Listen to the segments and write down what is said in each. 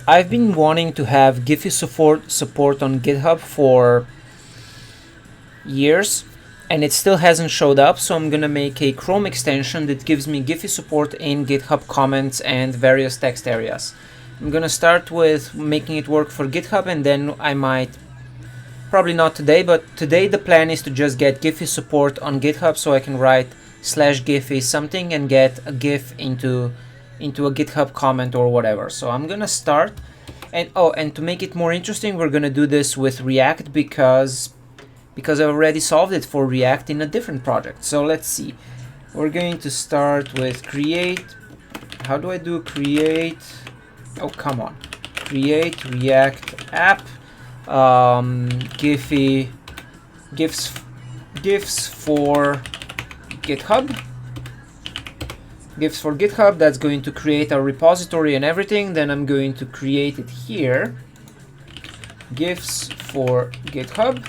I've been wanting to have Giphy support on GitHub for years, and it still hasn't showed up, so I'm gonna make a Chrome extension that gives me Giphy support in GitHub comments and various text areas. I'm gonna start with making it work for GitHub, and then I might, probably not today, but today the plan is to just get Giphy support on GitHub so I can write /Giphy something and get a GIF into a GitHub comment or whatever. So I'm gonna start, and to make it more interesting, we're gonna do this with React because I already solved it for React in a different project. So let's see. We're going to start with create. How do I do create? Oh, come on. Create React app. Giphy GIFs for GitHub. GIFs for GitHub. That's going to create a repository and everything. Then I'm going to create it here. GIFs for GitHub.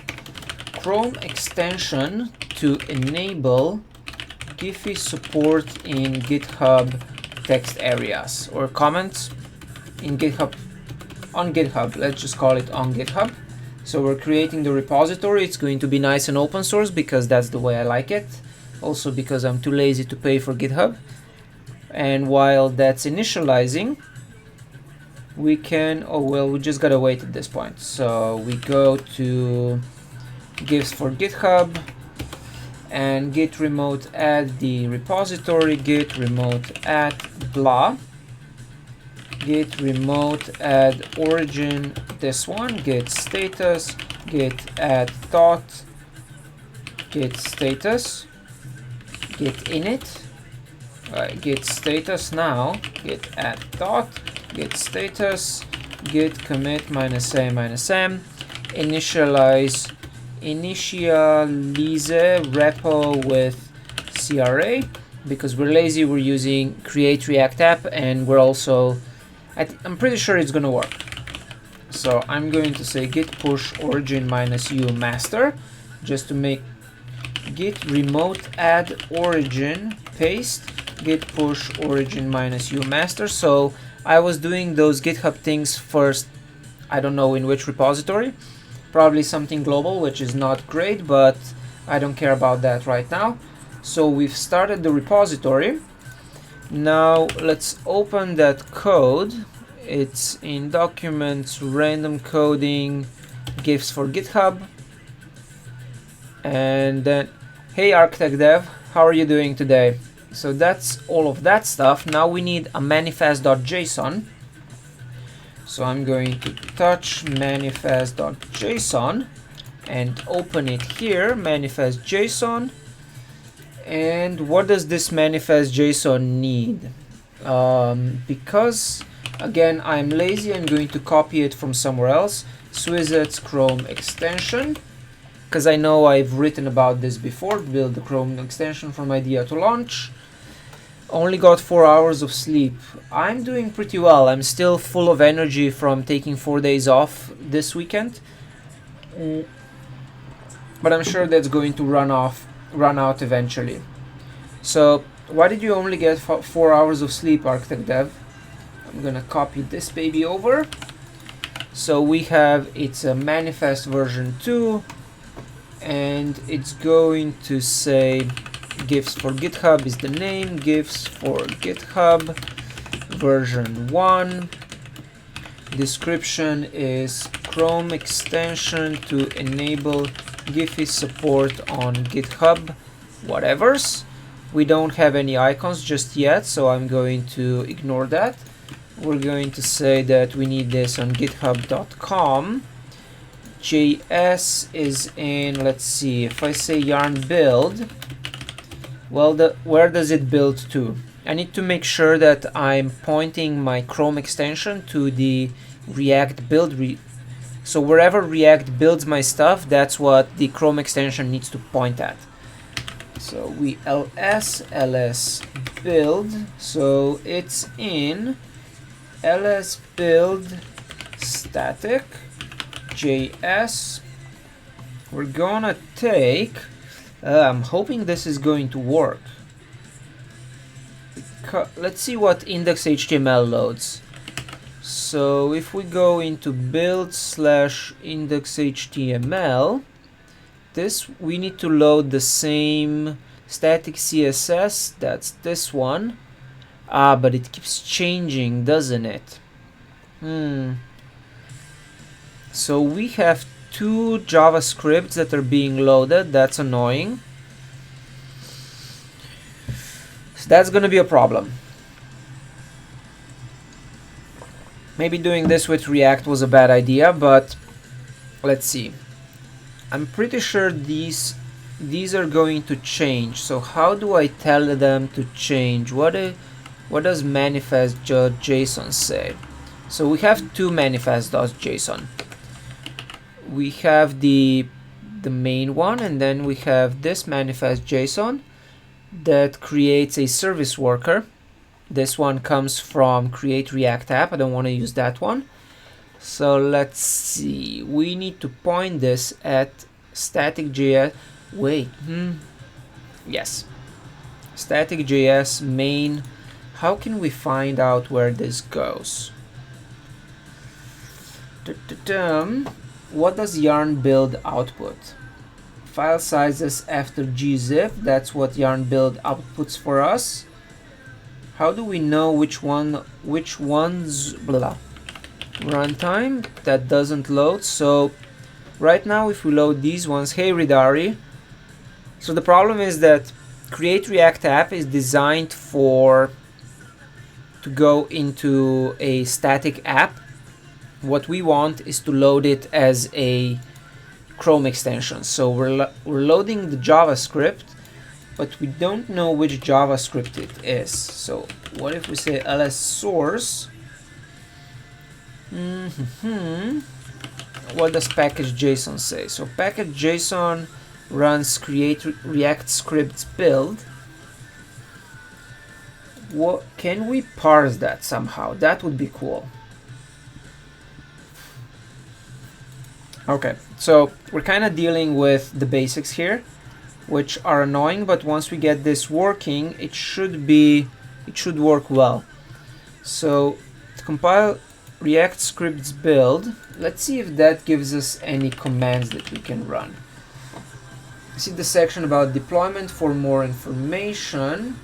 Chrome extension to enable Giphy support in GitHub text areas or comments in GitHub, on GitHub. Let's just call it on GitHub. So we're creating the repository. It's going to be nice and open source because that's the way I like it. Also because I'm too lazy to pay for GitHub. And while that's initializing, we can, oh well, we just gotta wait at this point. So we go to GIFs for GitHub and git remote add the repository, git remote add blah, git remote add origin, this one, git status, git add thought, git status, git init, git status now, git add thought, git status, git commit -a-m, initialize repo with CRA. Because we're lazy, we're using create React app, and we're also, I'm pretty sure it's gonna work. So I'm going to say git push origin -u master, just to make git remote add origin paste git push origin -u master. So I was doing those GitHub things first, I don't know in which repository, probably something global, which is not great, but I don't care about that right now. So we've started the repository. Now let's open that code. It's in documents, random coding, GIFs for GitHub. And then, hey architect dev, how are you doing today? So that's all of that stuff. Now we need a manifest.json. So I'm going to touch manifest.json and open it here, manifest.json. And what does this manifest.json need? Because, again, I'm lazy, I'm going to copy it from somewhere else. Swizzet's Chrome extension, because I know I've written about this before, build the Chrome extension from idea to launch. Only got 4 hours of sleep. I'm doing pretty well. I'm still full of energy from taking 4 days off this weekend. But I'm sure that's going to run out eventually. So why did you only get 4 hours of sleep, architect dev? I'm gonna copy this baby over. So we have, it's a manifest version 2, and it's going to say GIFs for GitHub is the name, GIFs for GitHub version 1. Description is Chrome extension to enable Giphy support on GitHub whatevers. We don't have any icons just yet, so I'm going to ignore that. We're going to say that we need this on github.com. JS is in, let's see, if I say yarn build, well, where does it build to? I need to make sure that I'm pointing my Chrome extension to the React build. So wherever React builds my stuff, that's what the Chrome extension needs to point at. So we ls build, so it's in ls build static JS. We're gonna take, I'm hoping this is going to work. Let's see what index.html loads. So if we go into build/index.html, this we need to load the same static CSS, that's this one. But it keeps changing, doesn't it? So we have two JavaScripts that are being loaded. That's annoying. So that's gonna be a problem. Maybe doing this with React was a bad idea, but let's see. I'm pretty sure these are going to change. So how do I tell them to change? What does manifest.json say? So we have two manifest.json. We have the main one, and then we have this manifest.json that creates a service worker. This one comes from create React app. I don't want to use that one. So let's see. We need to point this at static.js. Wait. Yes. Static.js main. How can we find out where this goes? What does yarn build output? File sizes after gzip. That's what yarn build outputs for us. How do we know which one's runtime? That doesn't load. So right now, if we load these ones, hey Ridari. So the problem is that create React app is designed to go into a static app. What we want is to load it as a Chrome extension. So we're loading the JavaScript, but we don't know which JavaScript it is. So what if we say ls source? What does package.json say? So package.json runs create React scripts build. What can we parse that somehow? That would be cool. Okay, so we're kind of dealing with the basics here, which are annoying, but once we get this working, it should work well. So to compile React scripts build, let's see if that gives us any commands that we can run. See the section about deployment for more information.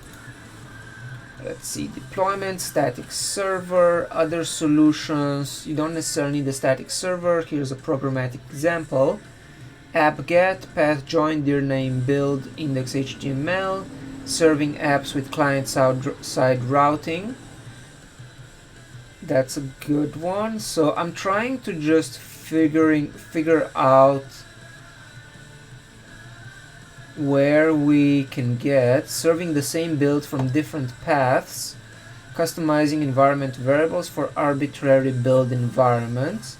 Let's see, deployment, static server, other solutions. You don't necessarily need a static server. Here's a programmatic example. App-get, path join, dir name, build, index.html, serving apps with client-side routing. That's a good one. So I'm trying to just figure out where we can get serving the same build from different paths, customizing environment variables for arbitrary build environments.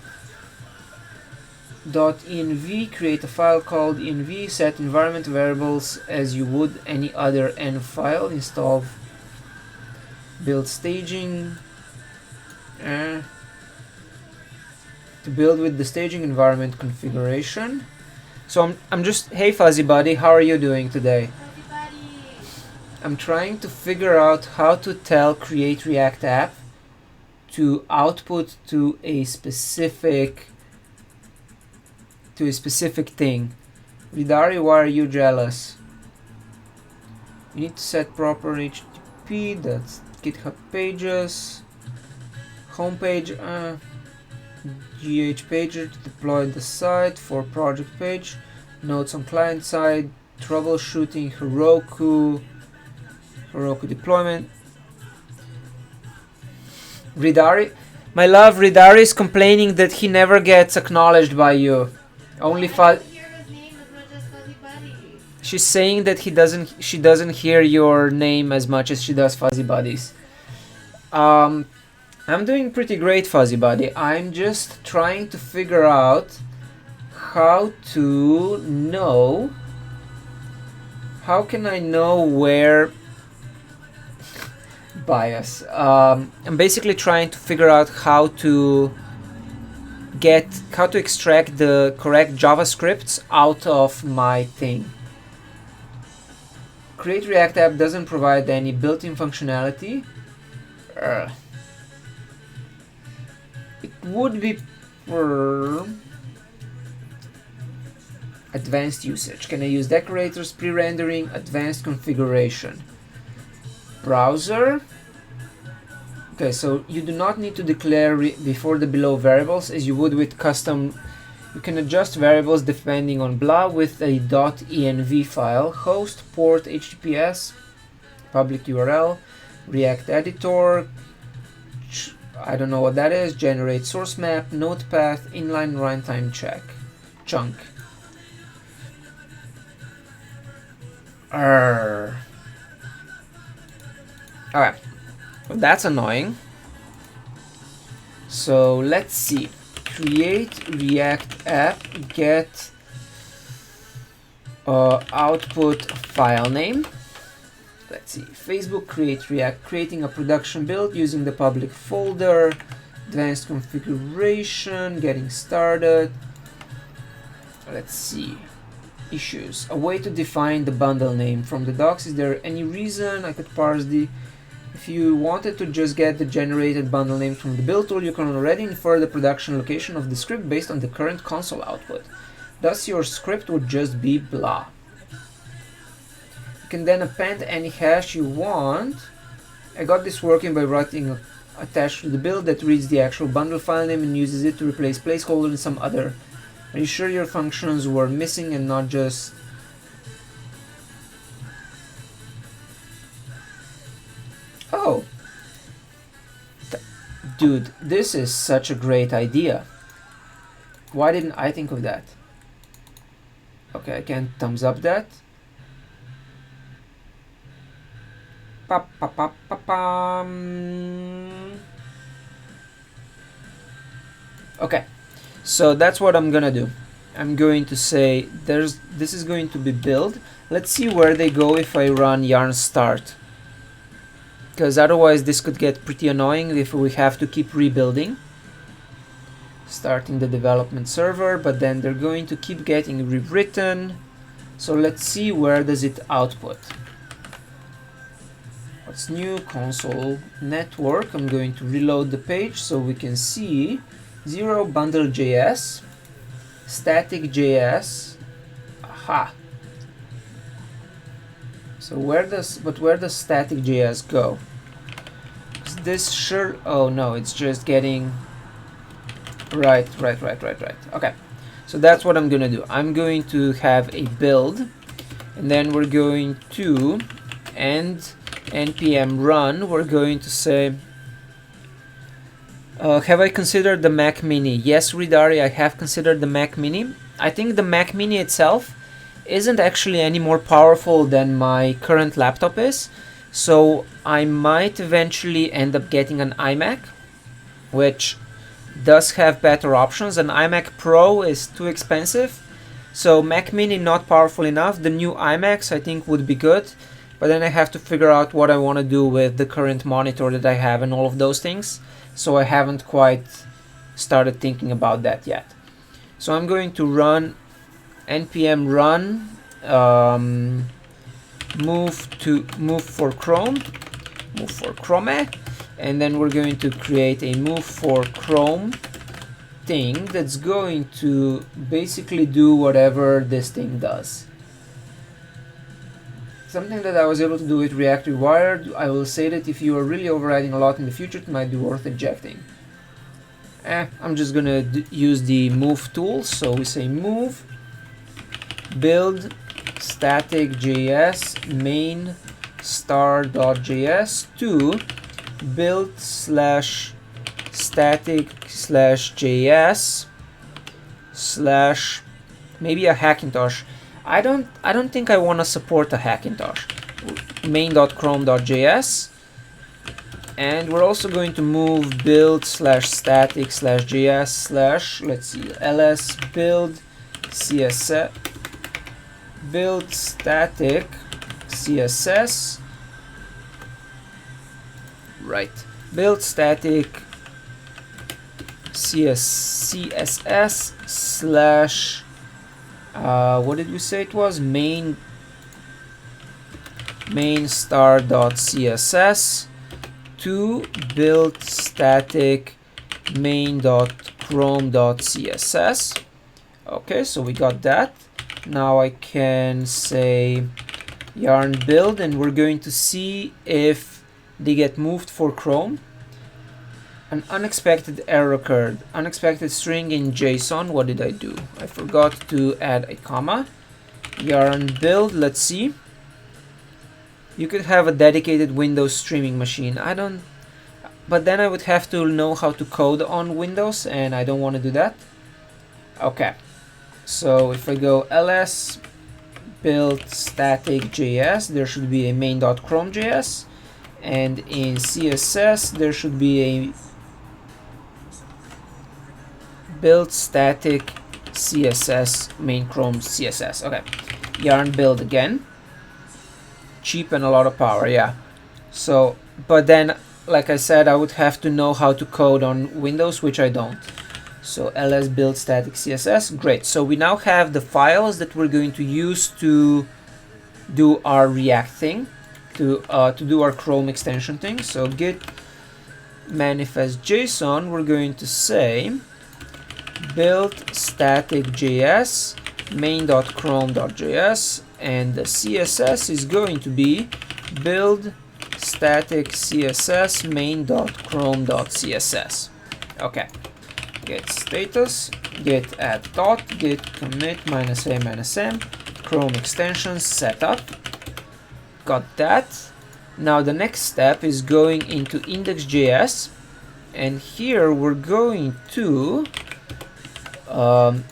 .env, create a file called env, set environment variables as you would any other env file, install build staging to build with the staging environment configuration. So I'm just, hey Fuzzy Buddy, how are you doing today? I'm trying to figure out how to tell create React app to output to a specific thing. Ridari, why are you jealous? You need to set proper HTTP, that's GitHub pages, homepage, GH pager to deploy the site for project page, notes on client side, troubleshooting, Heroku deployment. Ridari, my love, Ridari is complaining that he never gets acknowledged by you. Only she's saying that she doesn't hear your name as much as she does Fuzzy Buddies. I'm doing pretty great, Fuzzy Buddy. I'm just trying to figure out how to know. How can I know where bias? I'm basically trying to figure out how to extract the correct JavaScripts out of my thing. Create React app doesn't provide any built-in functionality. It would be for advanced usage. Can I use decorators, pre-rendering, advanced configuration? Browser. Okay, so you do not need to declare before the below variables as you would with custom. You can adjust variables depending on blah with a .env file, host, port, HTTPS, public URL, React editor, I don't know what that is, generate source map, node path, inline runtime check, chunk. Okay, well, that's annoying. So let's see. Create React app, get output file name. Let's see. Facebook create React, creating a production build using the public folder, advanced configuration, getting started. Let's see. Issues. A way to define the bundle name from the docs. Is there any reason I could parse the... If you wanted to just get the generated bundle name from the build tool, you can already infer the production location of the script based on the current console output. Thus, your script would just be blah. You can then append any hash you want. I got this working by writing attached to the build that reads the actual bundle file name and uses it to replace placeholder in some other. Are you sure your functions were missing and not just... Oh! Dude, this is such a great idea. Why didn't I think of that? Okay, I can thumbs up that. Okay, so that's what I'm gonna do. I'm going to say this is going to be build. Let's see where they go if I run yarn start, because otherwise this could get pretty annoying if we have to keep rebuilding. Starting the development server, but then they're going to keep getting rewritten. So let's see where does it output. What's new? Console network. I'm going to reload the page so we can see 0 bundle.js, static.js. Aha. So where does static.js go? Is this sure? Oh no, it's just getting right. Okay, so that's what I'm gonna do. I'm going to have a build, and then we're going to end npm run. We're going to say have I considered the Mac Mini? Yes, Ridari, I have considered the Mac Mini. I think the Mac Mini itself isn't actually any more powerful than my current laptop is, so I might eventually end up getting an iMac, which does have better options. An iMac Pro is too expensive, so Mac Mini not powerful enough. The new iMacs I think would be good, but then I have to figure out what I want to do with the current monitor that I have and all of those things, so I haven't quite started thinking about that yet. So I'm going to run npm run move for Chrome, and then we're going to create a move for Chrome thing that's going to basically do whatever this thing does. Something that I was able to do with React Rewired. I will say that if you are really overriding a lot in the future, it might be worth ejecting. I'm just gonna use the move tool. So we say move build static.js main star.js to build slash static/js slash maybe a Hackintosh. I don't think I want to support a Hackintosh. main.chrome.js, and we're also going to move build slash static/js slash, let's see, ls build css build static css, right, build static css slash what did we say it was? main star.css to build static main.chrome.css. Okay, so we got that. Now I can say yarn build, and we're going to see if they get moved for Chrome. An unexpected error occurred. Unexpected string in JSON. What did I do? I forgot to add a comma. Yarn build, let's see. You could have a dedicated Windows streaming machine. I don't, but then I would have to know how to code on Windows, and I don't want to do that. Okay, so if I go ls build static JS, there should be a main.chrome.js, and in CSS there should be a build static CSS main Chrome CSS. Okay, yarn build again. Cheap and a lot of power, yeah. So, but then, like I said, I would have to know how to code on Windows, which I don't. So ls build static CSS, great. So we now have the files that we're going to use to do our React thing, to do our Chrome extension thing. So git manifest JSON, we're going to say build static JS main.chrome.js, and the CSS is going to be build static CSS main.chrome.css. Okay, git status, git add dot, git commit -a-m, Chrome extensions setup. Got that. Now the next step is going into index.js, and here we're going to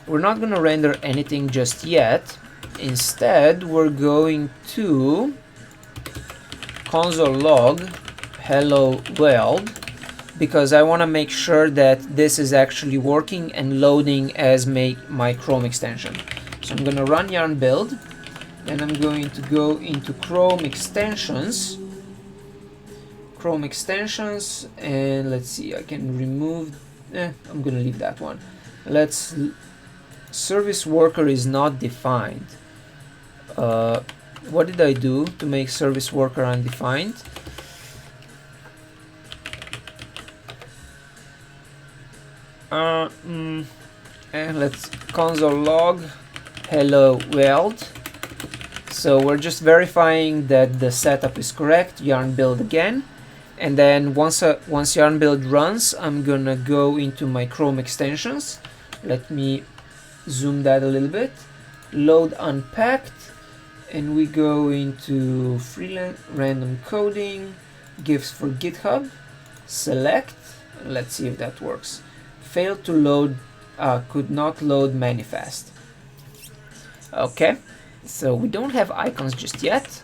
we're not going to render anything just yet. Instead, we're going to console log hello world, because I want to make sure that this is actually working and loading as my Chrome extension. So I'm going to run yarn build, and I'm going to go into Chrome extensions, and let's see, I can remove, I'm going to leave that one. Service worker is not defined. What did I do to make service worker undefined? And let's console log hello world. So we're just verifying that the setup is correct. Yarn build again, and then once yarn build runs, I'm gonna go into my Chrome extensions. Let me zoom that a little bit. Load unpacked, and we go into freelance random coding, gifs for GitHub, select. Let's see if that works. Failed to load, could not load manifest. Okay, so we don't have icons just yet.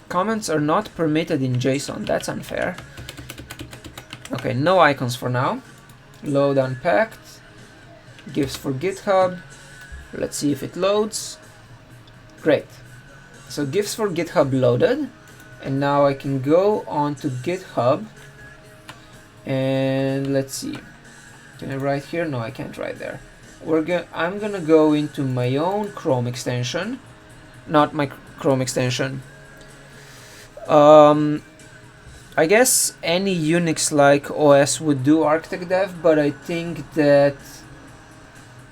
Comments are not permitted in JSON. That's unfair. Okay, no icons for now. Load unpacked, gifs for GitHub. Let's see if it loads. Great. So gifs for GitHub loaded, and now I can go on to GitHub, and let's see. Can I write here? No, I can't write there. I'm gonna go into my own Chrome extension, not my Chrome extension. I guess any Unix-like OS would do ArchitectDev, but I think that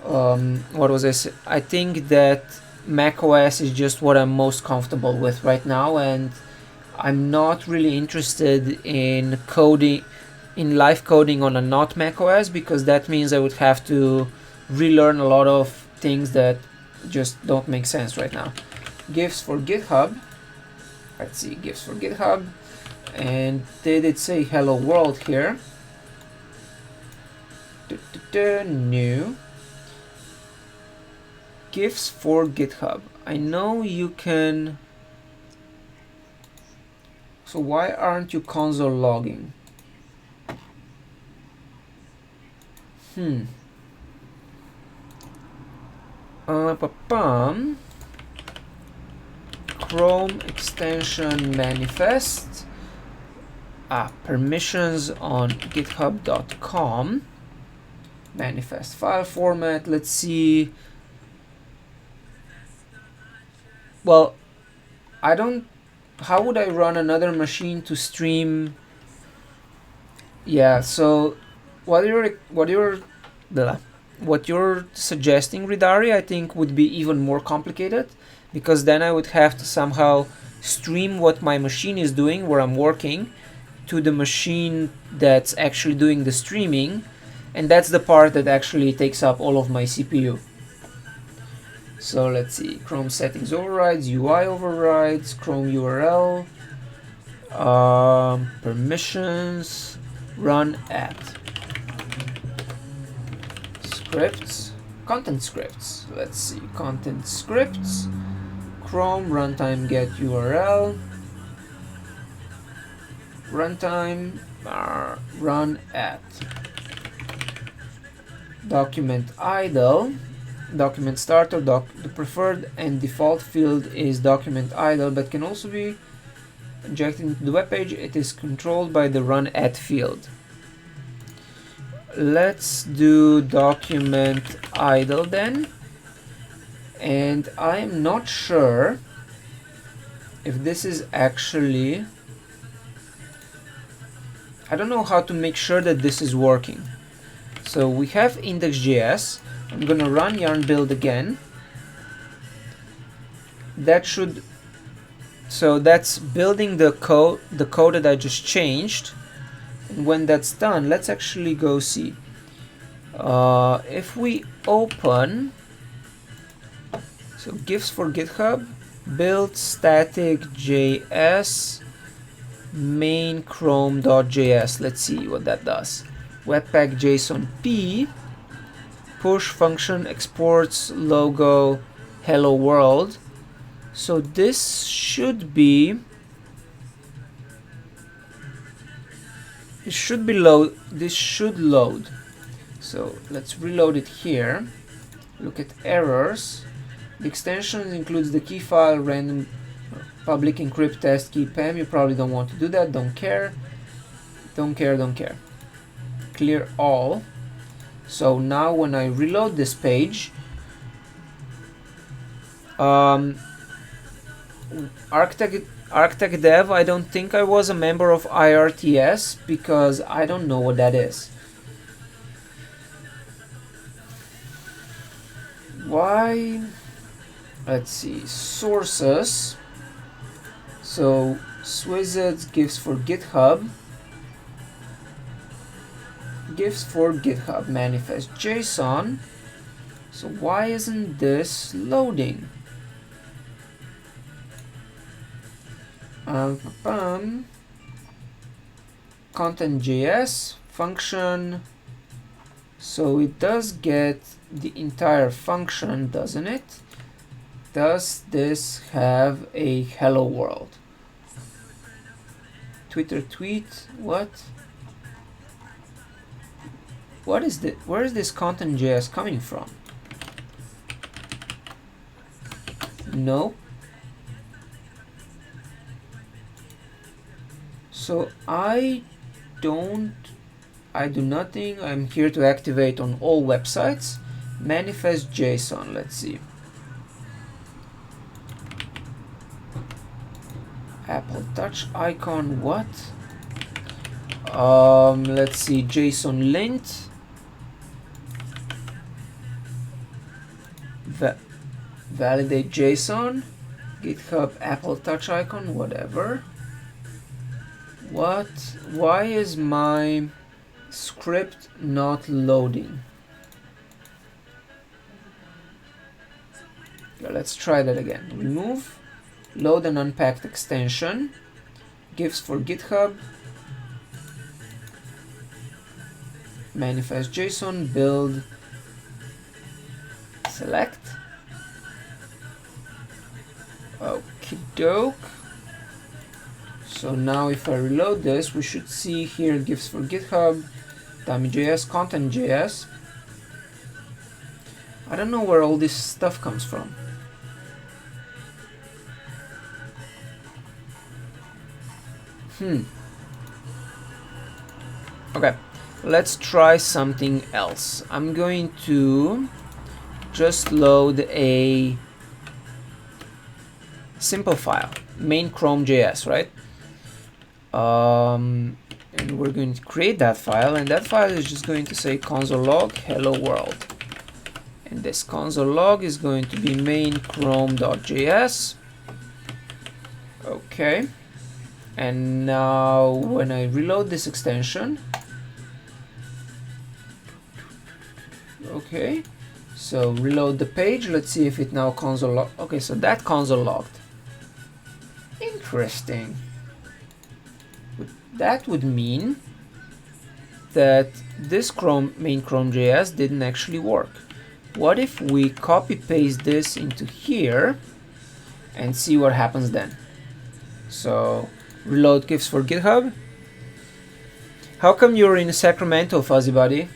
I think that Mac OS is just what I'm most comfortable with right now, and I'm not really interested in live coding on a not Mac OS, because that means I would have to relearn a lot of things that just don't make sense right now. Gifs for GitHub. Let's see, gifs for GitHub, and they did say hello world here. New gifs for GitHub. I know you can. So why aren't you console logging? Chrome extension manifest. Permissions on github.com. Manifest file format. Let's see. Well, I don't. How would I run another machine to stream? Yeah, so what you're suggesting, Ridari, I think would be even more complicated, because then I would have to somehow stream what my machine is doing where I'm working to the machine that's actually doing the streaming, and that's the part that actually takes up all of my CPU. So let's see, Chrome settings overrides, UI overrides, Chrome URL, permissions, run at scripts, content scripts. Let's see, content scripts, Chrome runtime get URL, runtime run at document idle, document starter, the preferred and default field is document idle, but can also be injected into the web page. It is controlled by the run at field. Let's do document idle then, and I'm not sure if this is actually, I don't know how to make sure that this is working. So we have index.js. I'm gonna run yarn build again. That should, so that's building the code that I just changed. And when that's done, let's actually go see. If we open, so gifs for GitHub, build static JS main chrome.js. Let's see what that does. Webpack JSON P push function exports logo hello world. So this should be, it should be load, this should load. So let's reload it here. Look at errors. The extension includes the key file random public encrypt test key PEM. You probably don't want to do that. Don't care. Don't care, don't care. Clear all. So now when I reload this page, Architect Dev, I don't think I was a member of IRTS because I don't know what that is. Why? Let's see, sources. So Swizzeds gives for GitHub. Gives for GitHub manifest JSON. So why isn't this loading? Content.js function. So it does get the entire function, doesn't it? Does this have a hello world? Twitter tweet, what? What is this? Where is this content.js coming from? No. So I do nothing. I'm here to activate on all websites. Manifest JSON, let's see. Apple Touch icon, what? Let's see, JSON lint. Validate JSON. GitHub Apple Touch icon, whatever. What? Why is my script not loading? Okay, let's try that again. Remove, load an unpacked extension, gifs for GitHub, manifest JSON, build, select. Okie doke. So now if I reload this, we should see here gifs for GitHub, dummy.js, content.js. I don't know where all this stuff comes from. Okay, let's try something else. I'm going to just load a simple file, main chrome.js, right? and we're going to create that file, and that file is just going to say console log hello world, and this console log is going to be main chrome.js. Okay, and now when I reload this extension, okay, so reload the page, let's see if it now console log. Okay, so that console logged. Interesting. That would mean that this main Chrome.js didn't actually work. What if we copy paste this into here and see what happens then? So reload gifs for GitHub. How come you're in Sacramento, Fuzzy Buddy?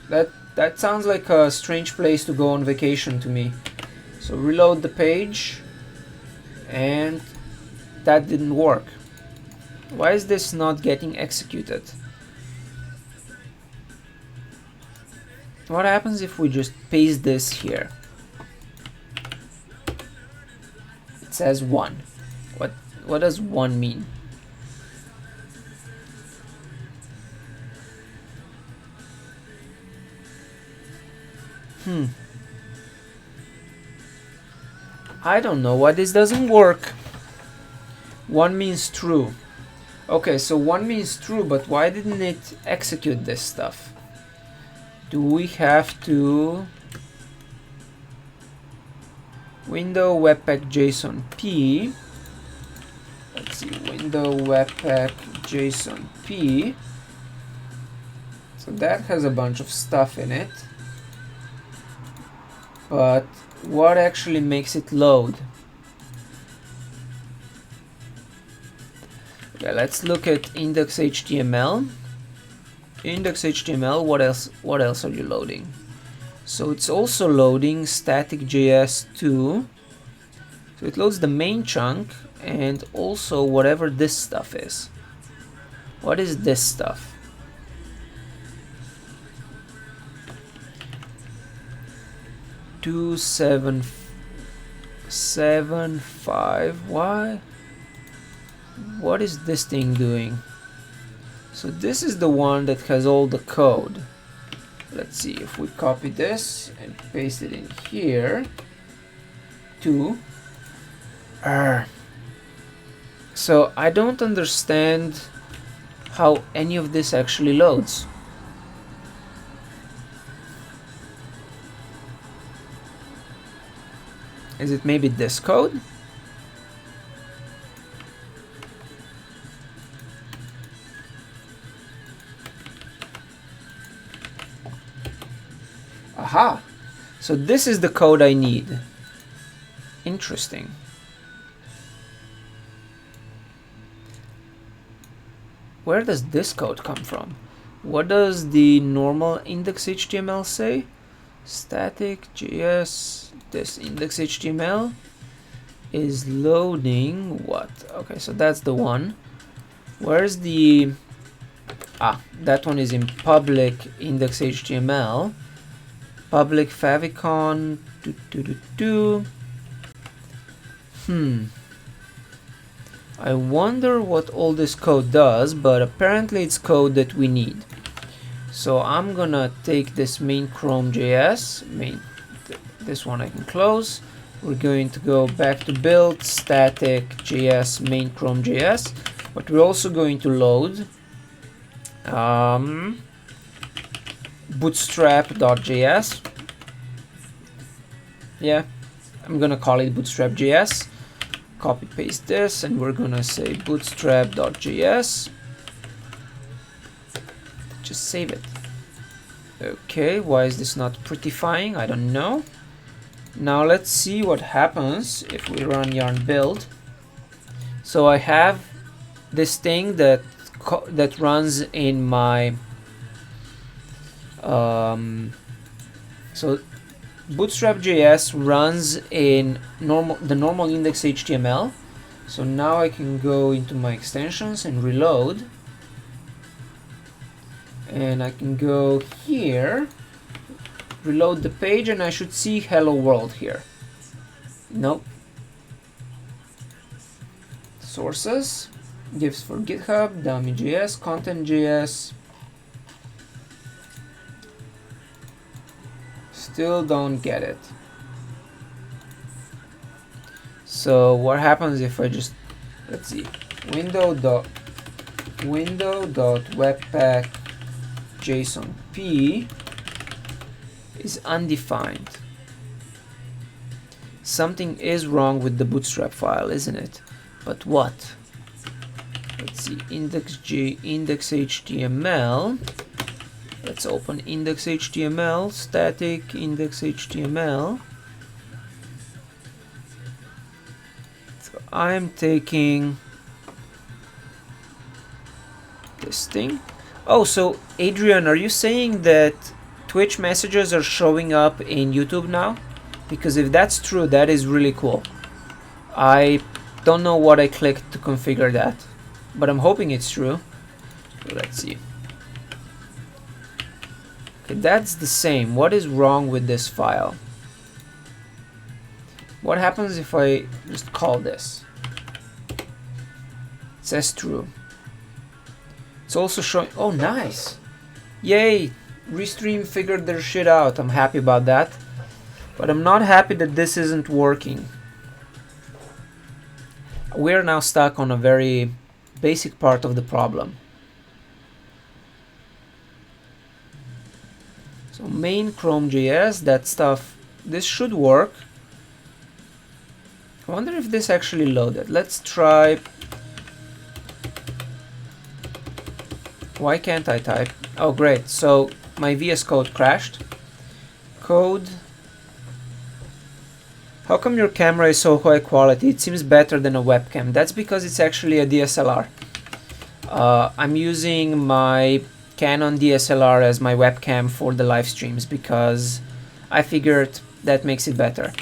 That sounds like a strange place to go on vacation to me. So reload the page, and that didn't work. Why is this not getting executed? What happens if we just paste this here? It says 1. What does 1 mean? I don't know why this doesn't work. 1 means true. Okay, so 1 means true, but why didn't it execute this stuff? Do we have to window webpack JSON P? Let's see, window webpack JSON P. So that has a bunch of stuff in it. But what actually makes it load? Okay, let's look at index.html. Index.html, what else are you loading? So it's also loading static.js2. So it loads the main chunk and also whatever this stuff is. What is this stuff? $2.7.5. Why? What is this thing doing? So this is the one that has all the code. Let's see if we copy this and paste it in here. So I don't understand how any of this actually loads. Is it maybe this code? Aha! So this is the code I need. Interesting. Where does this code come from? What does the normal index.html say? Static.js, this index.html is loading what? Okay, so that's the one. Where's the... that one is in public index.html. Public favicon. I wonder what all this code does, but apparently it's code that we need. So I'm gonna take this main Chrome.js, this one I can close. We're going to go back to build static.js main Chrome.js, but we're also going to load bootstrap.js. Yeah, I'm gonna call it bootstrap.js. Copy paste this, and we're gonna say bootstrap.js. Just save it. Okay, why is this not prettifying? I don't know. Now let's see what happens if we run yarn build. So I have this thing that runs in my so bootstrap.js runs in the normal index.html. So now I can go into my extensions and reload, and I can go here, reload the page, and I should see hello world here. Nope. Sources, gifs for GitHub, dummy.js, content.js. Still don't get it. So what happens if I just, let's see, window.webpack JSON P is undefined. Something is wrong with the bootstrap file, isn't it? But what? Let's see, index.html. Let's open index.html, static index.html. So I'm taking this thing. Oh, so Adrian, are you saying that Twitch messages are showing up in YouTube now? Because if that's true, that is really cool. I don't know what I clicked to configure that, but I'm hoping it's true. So let's see. Okay, that's the same. What is wrong with this file? What happens if I just call this? It says true. It's also showing, oh nice. Yay, Restream figured their shit out. I'm happy about that. But I'm not happy that this isn't working. We're now stuck on a very basic part of the problem. So main Chrome.js, that stuff, this should work. I wonder if this actually loaded. Let's try. Why can't I type? Oh great, so my VS Code crashed. Code. How come your camera is so high quality? It seems better than a webcam. That's because it's actually a DSLR. I'm using my Canon DSLR as my webcam for the live streams because I figured that makes it better.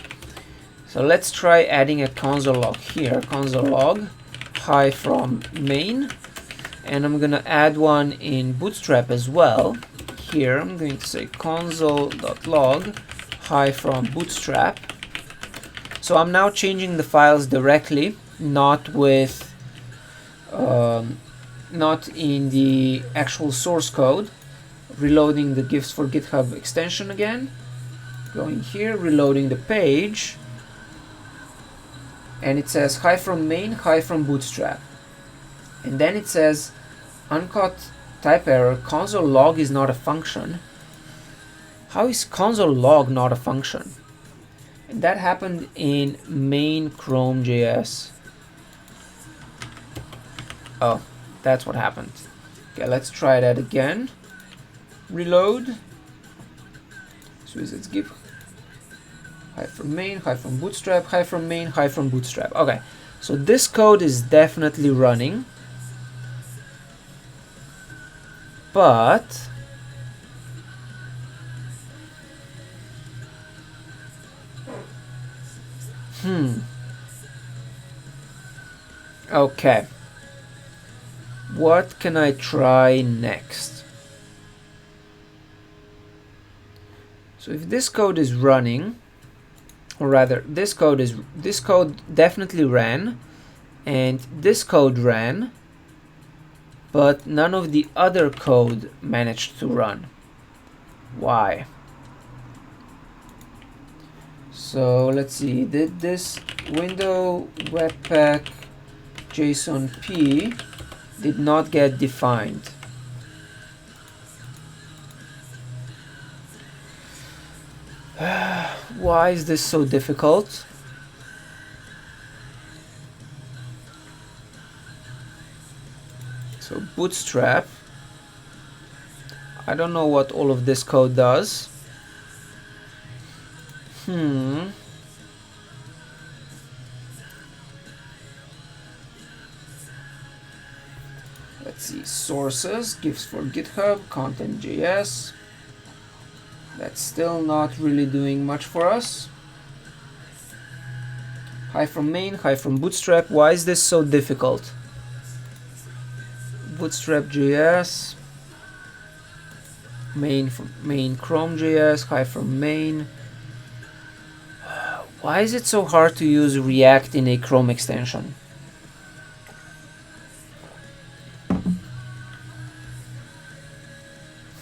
So let's try adding a console log here. Console log, hi from main. And I'm gonna add one in Bootstrap as well. Here I'm going to say console.log, hi from Bootstrap. So I'm now changing the files directly, not with, not in the actual source code. Reloading the gifs for GitHub extension again. Going here, reloading the page. And it says hi from main, hi from Bootstrap. And then it says uncaught type error, console log is not a function. How is console log not a function? And that happened in main Chrome.js. Oh, that's what happened. Okay, let's try that again. Reload. So it's Giphy. Hi from main, hi from Bootstrap, hi from main, hi from Bootstrap. Okay, so this code is definitely running. But okay. What can I try next? So if this code is running, or rather this code definitely ran, and this code ran, but none of the other code managed to run. Why? So let's see, did this window webpack JSON P did not get defined. Why is this so difficult? So Bootstrap, I don't know what all of this code does. Let's see, sources, gifs for GitHub, content.js. That's still not really doing much for us. Hi from main, hi from Bootstrap. Why is this so difficult? Bootstrap.js, main from main Chrome.js, hi from main. Why is it so hard to use React in a Chrome extension?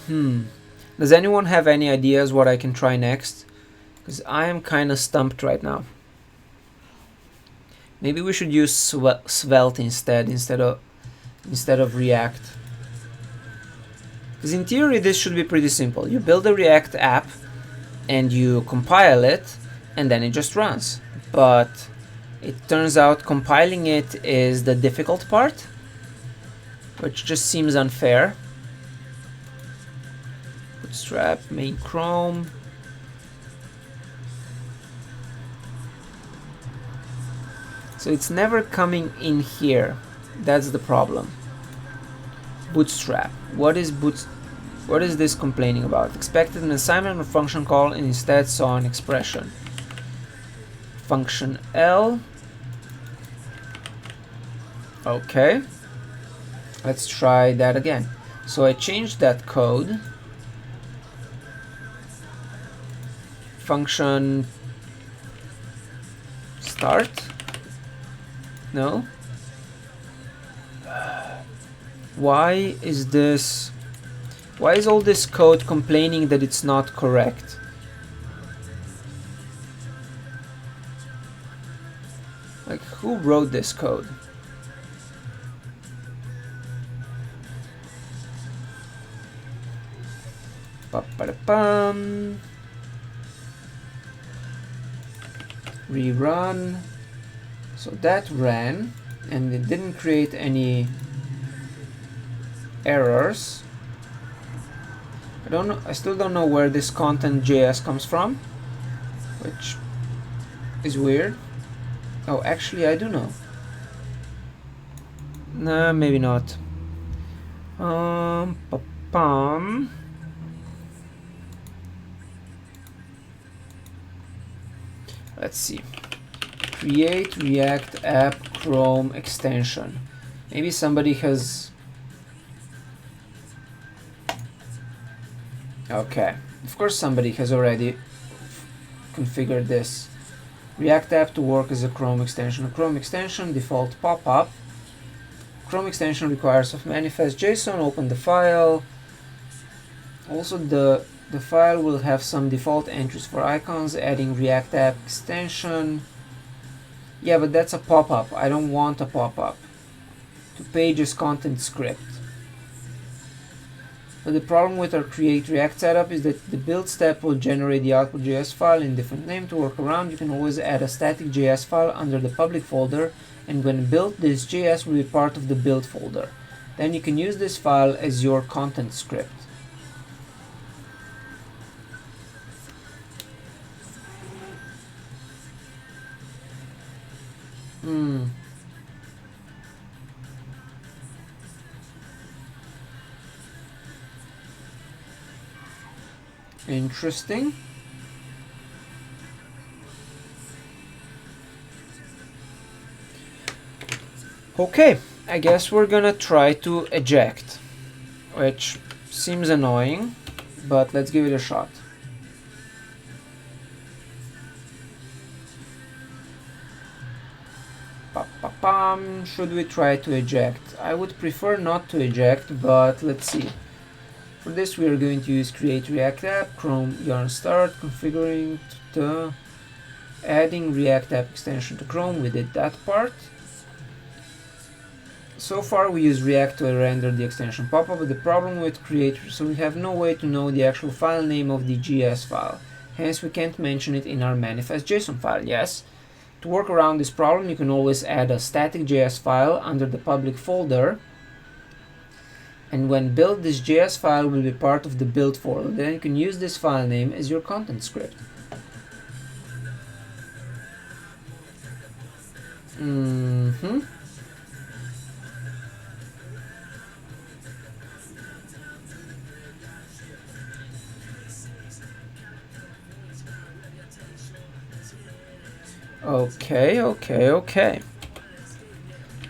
Does anyone have any ideas what I can try next? Because I am kind of stumped right now. Maybe we should use Svelte instead of React. Because in theory this should be pretty simple. You build a React app and you compile it and then it just runs. But it turns out compiling it is the difficult part, which just seems unfair. Bootstrap, main Chrome. So it's never coming in here. That's the problem. Bootstrap. What is this complaining about? Expected an assignment or function call and instead saw an expression. Function L. Okay. Let's try that again. So I changed that code. Function start. No. Why is all this code complaining that it's not correct? Like, who wrote this code? Ba-ba-da-bum. Rerun. So that ran and it didn't create any errors. I still don't know where this content.js comes from, which is weird. Oh, actually I do know. Nah, maybe not. Pa-pum. Let's see. Create React app Chrome extension. Maybe somebody has... Okay, of course somebody has already configured this. React app to work as a Chrome extension. A Chrome extension, default pop-up. Chrome extension requires of manifest JSON, open the file. Also the file will have some default entries for icons, adding React app extension. Yeah, but that's a pop-up. I don't want a pop-up. To pages content script. But the problem with our create React setup is that the build step will generate the output.js file in different name. To work around, you can always add a static JS file under the public folder, and when built, this JS will be part of the build folder. Then you can use this file as your content script. Interesting. Okay, I guess we're gonna try to eject, which seems annoying, but let's give it a shot. Should we try to eject? I would prefer not to eject, but let's see. For this we are going to use create React app, Chrome yarn start, configuring the adding React app extension to Chrome. We did that part. So far we use React to render the extension pop-up, but the problem with create, so we have no way to know the actual file name of the JS file. Hence we can't mention it in our manifest JSON file. Yes. To work around this problem, you can always add a static JS file under the public folder, and when built, this JS file will be part of the build folder. Then you can use this file name as your content script. Okay.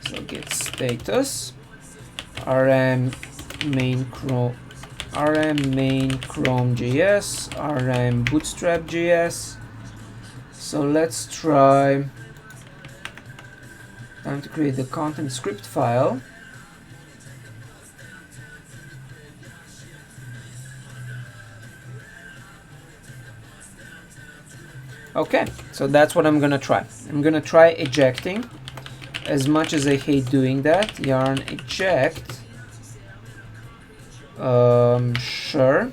So git status rm main Chrome.js, rm bootstrap.js. So let's try. Time to create the content script file. Okay, so that's what I'm gonna try. I'm gonna try ejecting. As much as I hate doing that, yarn eject. Sure.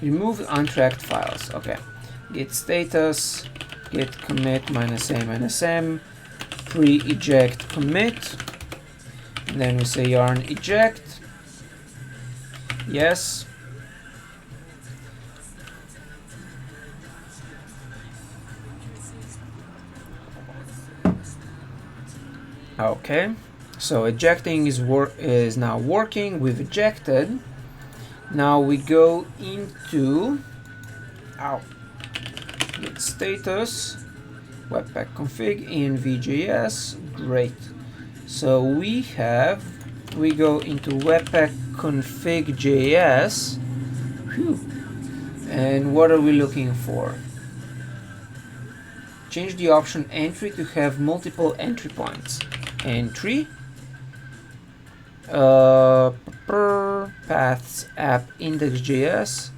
Remove untracked files. Okay. Git status, git commit -a-m, pre-eject commit. And then we say yarn eject. Yes. Okay. So ejecting is now working. We've ejected. Now we go into git status, webpack config in VJS. Great. So we go into webpack config.js. And what are we looking for? Change the option entry to have multiple entry points. Entry. Paths app index.js.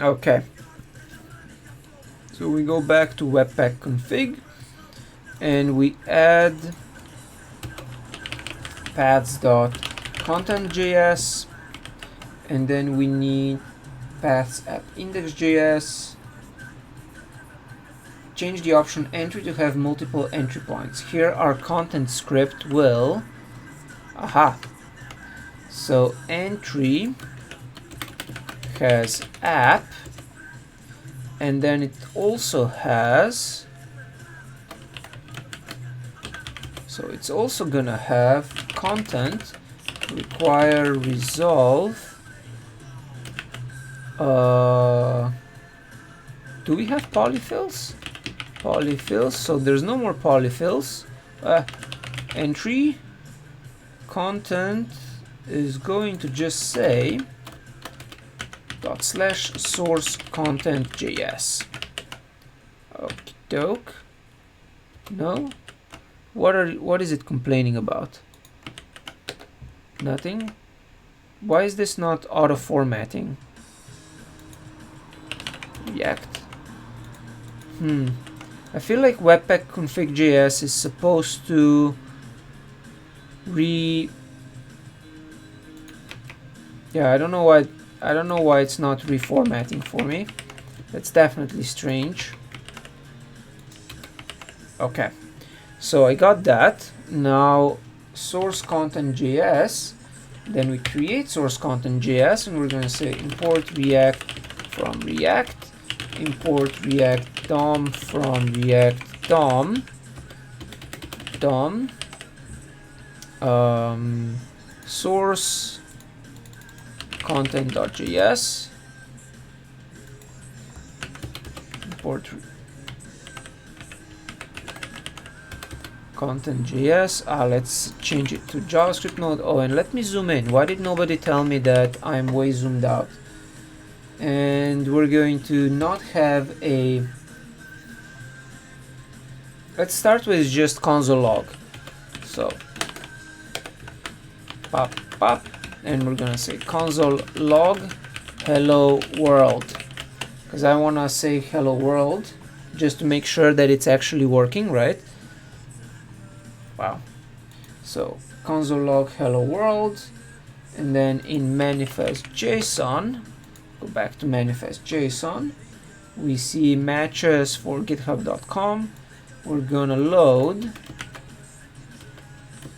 Okay. So we go back to webpack config and we add paths.content.js, and then we need paths app index.js. Change the option entry to have multiple entry points. Here our content script will, so entry has app, and then it also has, so it's also gonna have content require resolve. Do we have polyfills? Polyfills, so there's no more polyfills. Entry content is going to just say /source content.js. Okie doke. No? What is it complaining about? Nothing? Why is this not auto formatting? React. I feel like webpack config.js is supposed to I don't know why it's not reformatting for me. That's definitely strange. Okay. So I got that. Now source content.js. Then we create source content.js and we're going to say import React from React. Import React DOM from React DOM. Source content.js. Import content.js. Let's change it to JavaScript node. Oh, and let me zoom in. Why did nobody tell me that I'm way zoomed out? And we're going to not have a... Let's start with just console log. So pop, and we're gonna say console log hello world, because I want to say hello world just to make sure that it's actually working, right? Wow. So console log hello world, and then in manifest JSON, go back to manifest JSON, we see matches for github.com. We're gonna load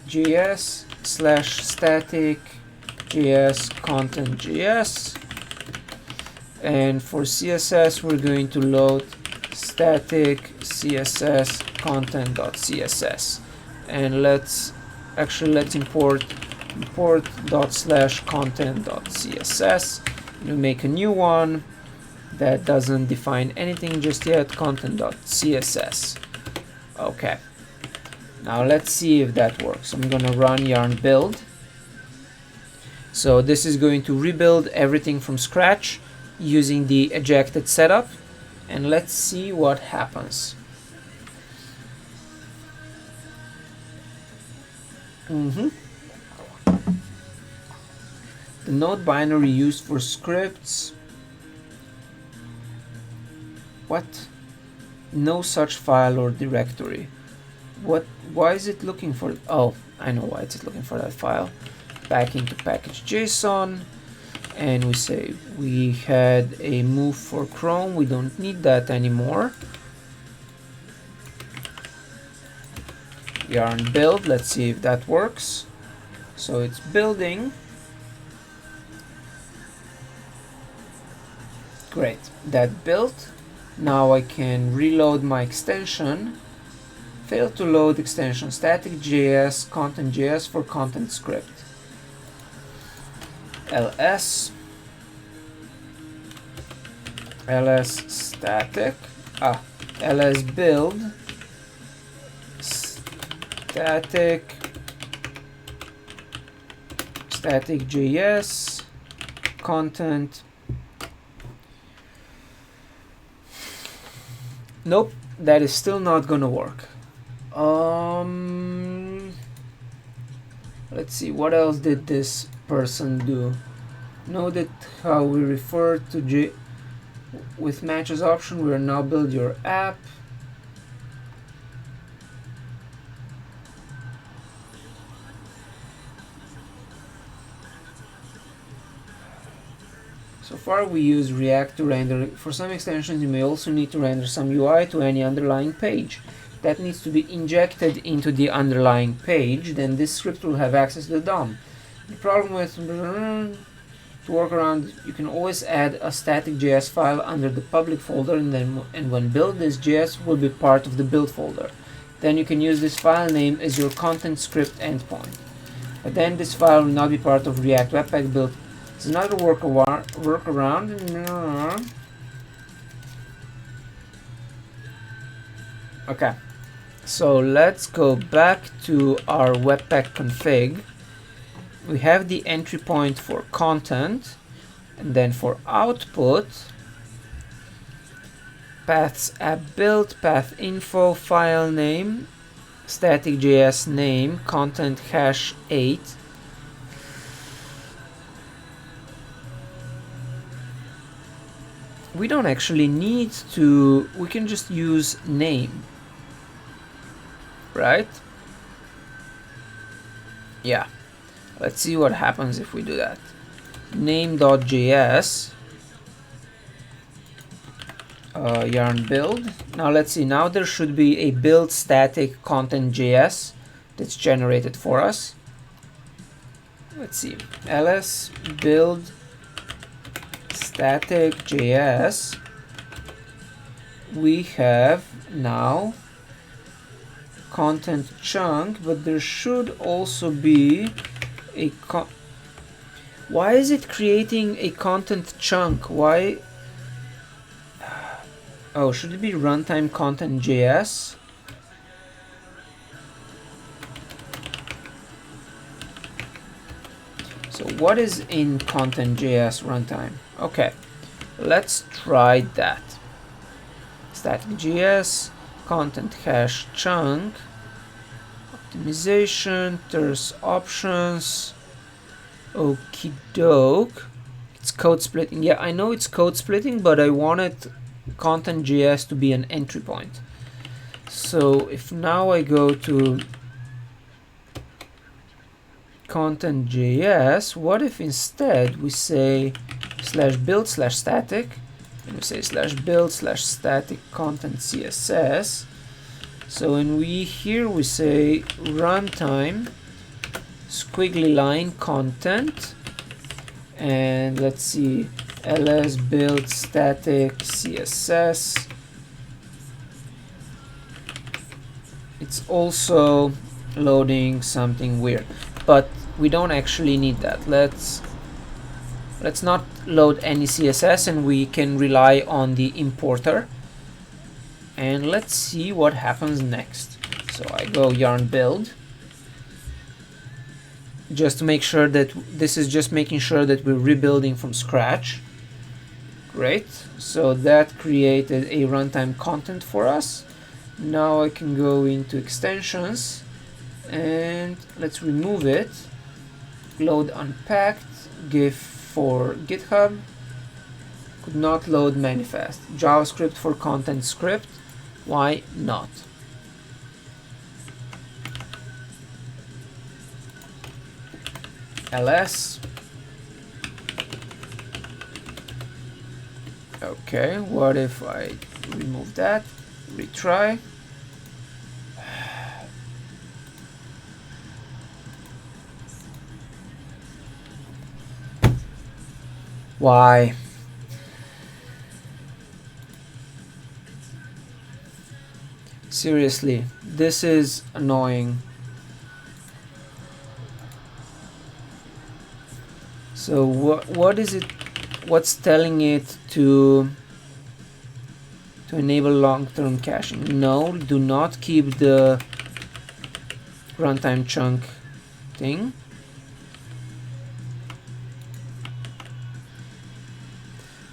js/static js content.js, and for CSS we're going to load static css content.css, and let's import ./content.css. We make a new one that doesn't define anything just yet, content.css. Okay, now let's see if that works. I'm gonna run yarn build. So this is going to rebuild everything from scratch using the ejected setup, and let's see what happens. The node binary used for scripts. What? No such file or directory. What? Why is it looking for? Oh, I know why it's looking for that file. Back into package.json, and we say we had a move for Chrome. We don't need that anymore. Yarn build. Let's see if that works. So it's building. Great, that built. Now I can reload my extension. Failed to load extension static.js content.js for content script. ls static ls build static.js content. Nope, that is still not gonna work. Let's see, what else did this person do? Noted how we refer to with matches option. We are now build your app. So far we use React to render. For some extensions you may also need to render some UI to any underlying page. That needs to be injected into the underlying page, then this script will have access to the DOM. The problem with to work around, you can always add a static.js file under the public folder, and when build, this JS will be part of the build folder. Then you can use this file name as your content script endpoint. But then this file will not be part of React Webpack build. It's another workaround. Okay, so let's go back to our Webpack config. We have the entry point for content, and then for output, paths app build, path info, file name, static.js name, content hash 8. We don't actually need to, we can just use name, right? Yeah, let's see what happens if we do that. Name.js yarn build. Now let's see, now there should be a build static content.js that's generated for us. Let's see, ls build static.js. We have now content chunk, but there should also be a why is it creating a content chunk? Why? Oh, should it be runtime content.js? So what is in content.js runtime? Okay, let's try that. Static.js content hash chunk optimization, there's options. Okie doke. It's code splitting. Yeah, I know it's code splitting, but I wanted content.js to be an entry point. So if now I go to content.js, what if instead we say /build/static, and we say /build/static content CSS. So when here we say runtime squiggly line content, and let's see, ls build static CSS. It's also loading something weird, but we don't actually need that. Let's not load any CSS, and we can rely on the importer. And let's see what happens next. So I go yarn build, just to make sure that this is just making sure that we're rebuilding from scratch. Great, so that created a runtime content for us. Now I can go into extensions and let's remove it. Load unpacked, GIF for GitHub, could not load manifest. JavaScript for content script, why not? ls. Okay, what if I remove that, retry? Why? Seriously, this is annoying. So what is it? What's telling it to enable long-term caching? No, do not keep the runtime chunk thing.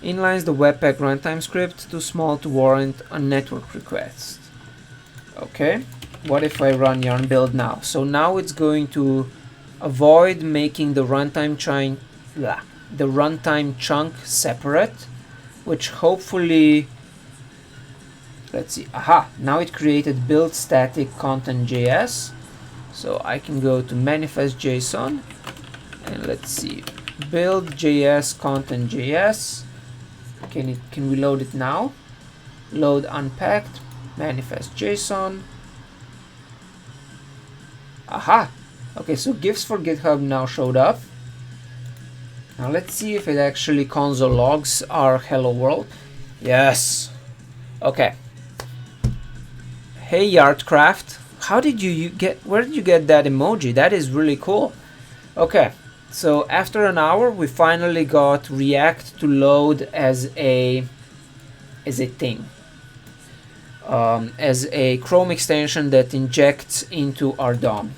Inlines the Webpack runtime script too small to warrant a network request. Okay, what if I run yarn build now? So now it's going to avoid making the runtime chunk separate, which hopefully, let's see, aha, now it created build static content.js. So I can go to manifest.json and let's see, build.js content.js. Can we load it now? Load unpacked, manifest.json. Aha! Okay, so GIFs for GitHub now showed up. Now let's see if it actually console logs our hello world. Yes. Okay. Hey Yardcraft, how did where did you get that emoji? That is really cool. Okay. So after an hour, we finally got React to load as a thing, as a Chrome extension that injects into our DOM.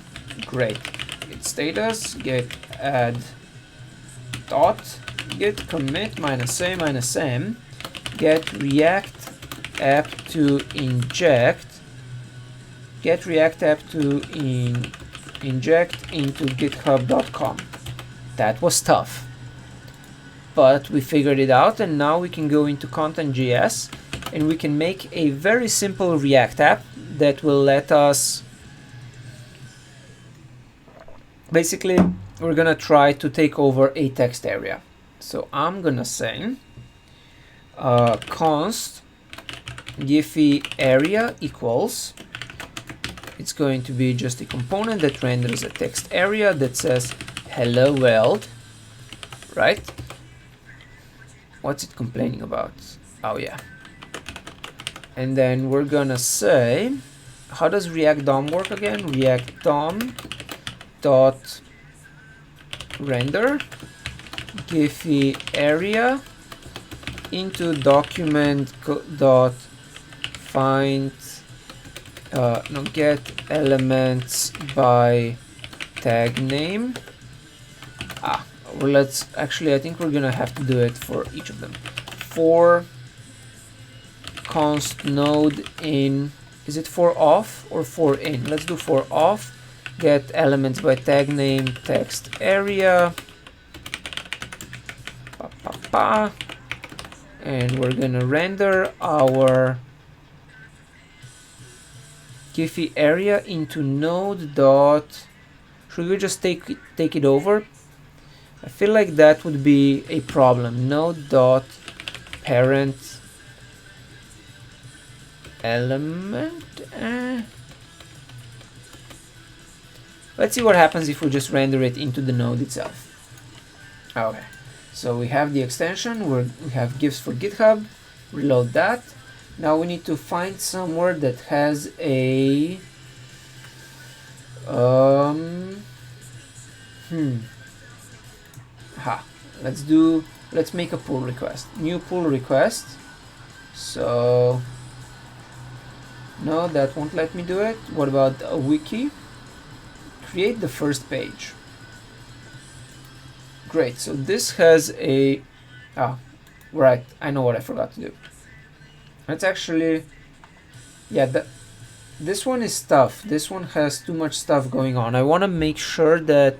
Great. Git status get add dot git commit -a -m get React app to inject inject into github.com. That was tough, but we figured it out, and now we can go into content.js and we can make a very simple React app that will let us, basically we're gonna try to take over a text area. So I'm gonna say const Giphy area equals, it's going to be just a component that renders a text area that says hello world, right? What's it complaining about? Oh yeah. And then we're gonna say, how does React DOM work again? React DOM dot render Giphy area into document dot find get elements by tag name. Well, let's actually, I think we're gonna have to do it for each of them. For const node in, is it for off or for in? Let's do for off. Get elements by tag name text area. And we're gonna render our Giphy area into node dot. Should we just take it over? I feel like that would be a problem. Node dot parent element. Let's see what happens if we just render it into the node itself. Okay, so we have the extension. We have GIFs for GitHub. Reload that. Now we need to find somewhere that has a let's make a pull request. New pull request. So no, that won't let me do it. What about a wiki? Create the first page. Great, so this has a right, I know what I forgot to do. Let's actually, yeah, this one is tough. This one has too much stuff going on. I want to make sure that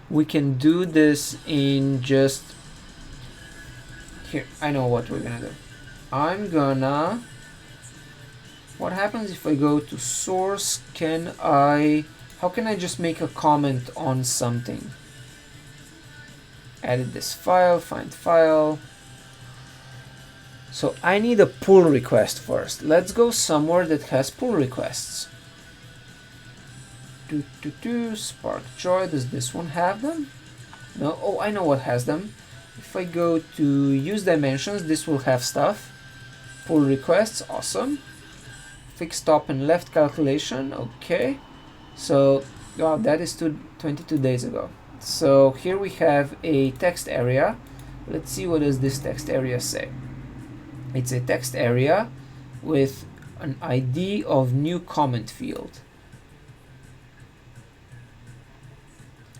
we can do this in just here. I know what we're gonna do. I'm gonna, what happens if I go to source? How can I just make a comment on something? Edit this file, find file. So I need a pull request first. Let's go somewhere that has pull requests. Spark Joy, does this one have them? No, oh, I know what has them. If I go to use dimensions, this will have stuff. Pull requests, awesome. Fixed top and left calculation, okay. So, wow, that is 22 days ago. So here we have a text area. Let's see what does this text area say. It's a text area with an ID of new comment field.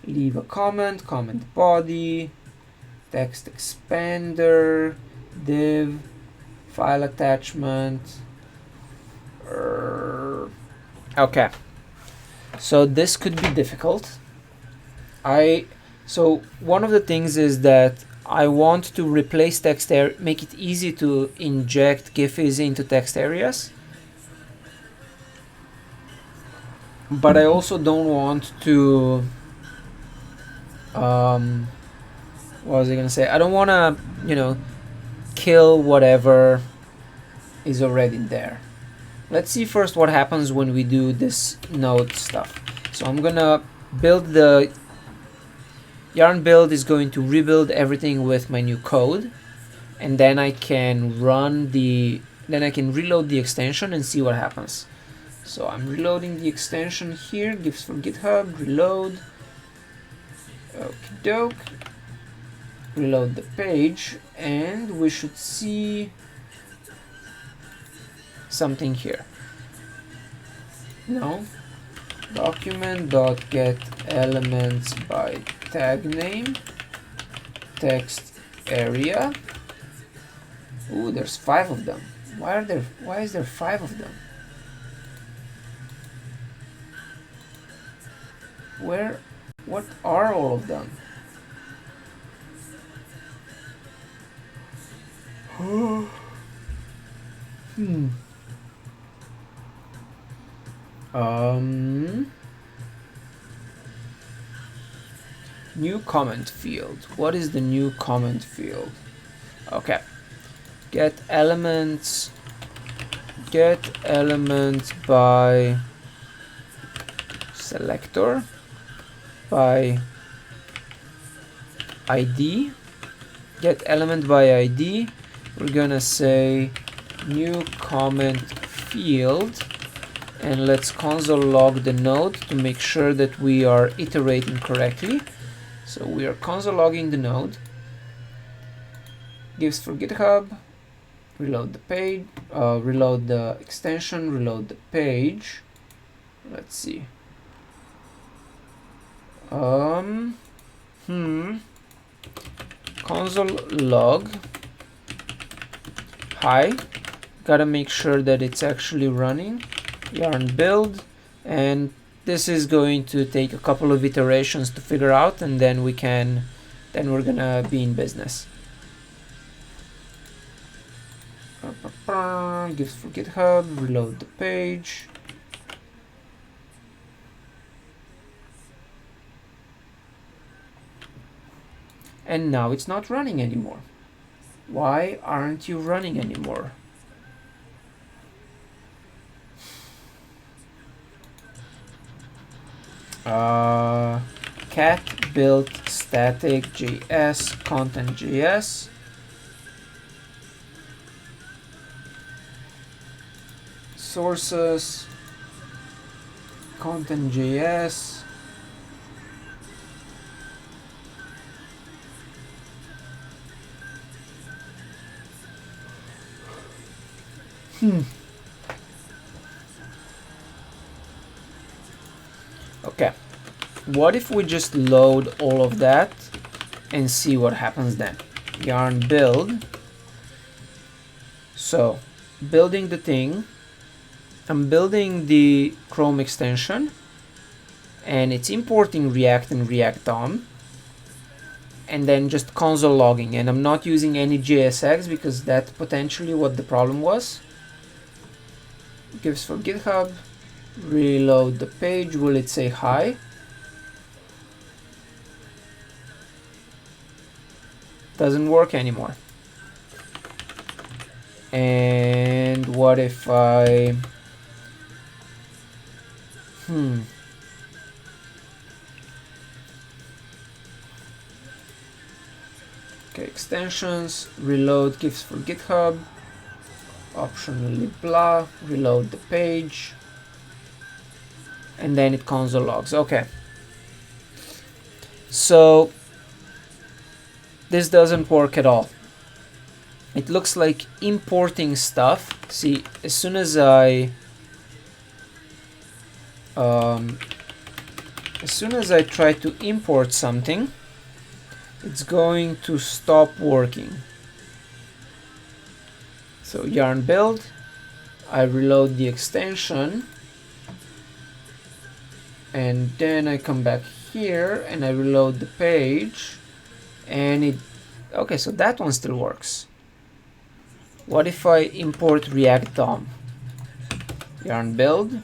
Leave a comment, comment body, text expander, div, file attachment. Okay, so this could be difficult. So one of the things is that I want to replace text area, make it easy to inject Giphies into text areas. But I also don't want to, what was I gonna say? I don't want to, kill whatever is already there. Let's see first what happens when we do this node stuff. So I'm gonna build the yarn build is going to rebuild everything with my new code, and then I can reload the extension and see what happens. So I'm reloading the extension here, gifs for GitHub, reload, okie doke, reload the page, and we should see something here. No, document.get elements by tag name, text area. Ooh, there's 5 of them. Why is there 5 of them? What are all of them? New comment field. What is the new comment field? Okay. Get elements by selector by ID. Get element by ID. We're gonna say new comment field, and let's console log the node to make sure that we are iterating correctly. So we are console logging the node. Gifs for GitHub. Reload the page. Reload the extension. Reload the page. Let's see. Console log. Hi. Gotta make sure that it's actually running. Yarn build, and this is going to take a couple of iterations to figure out, and then we're gonna be in business. Gifs for GitHub, reload the page. And now it's not running anymore. Why aren't you running anymore? Cat build static JS content JS. Sources content JS. Okay, what if we just load all of that and see what happens then? Yarn build. So building the thing, I'm building the Chrome extension, and it's importing React and React DOM, and then just console logging, and I'm not using any JSX because that's potentially what the problem was. Gives for GitHub, reload the page. Will it say hi? Doesn't work anymore. And what if I okay, extensions, reload gifs for GitHub, optionally blah, reload the page, and then it console logs. Okay, so this doesn't work at all. It looks like importing stuff. See, as soon as I try to import something, it's going to stop working. So yarn build, I reload the extension, and then I come back here and I reload the page, and it, okay, so that one still works. What if I import React DOM? Yarn build,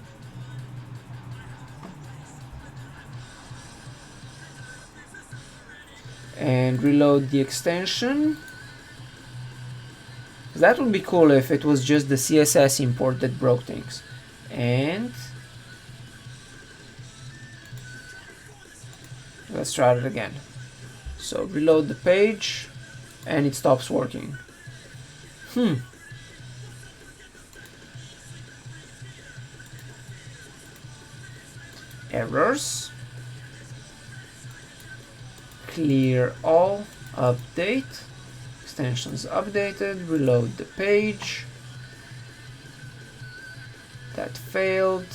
and reload the extension. That would be cool if it was just the CSS import that broke things. And let's try it again. So reload the page, and it stops working. Errors. Clear all, update. Extensions updated, reload the page. That failed.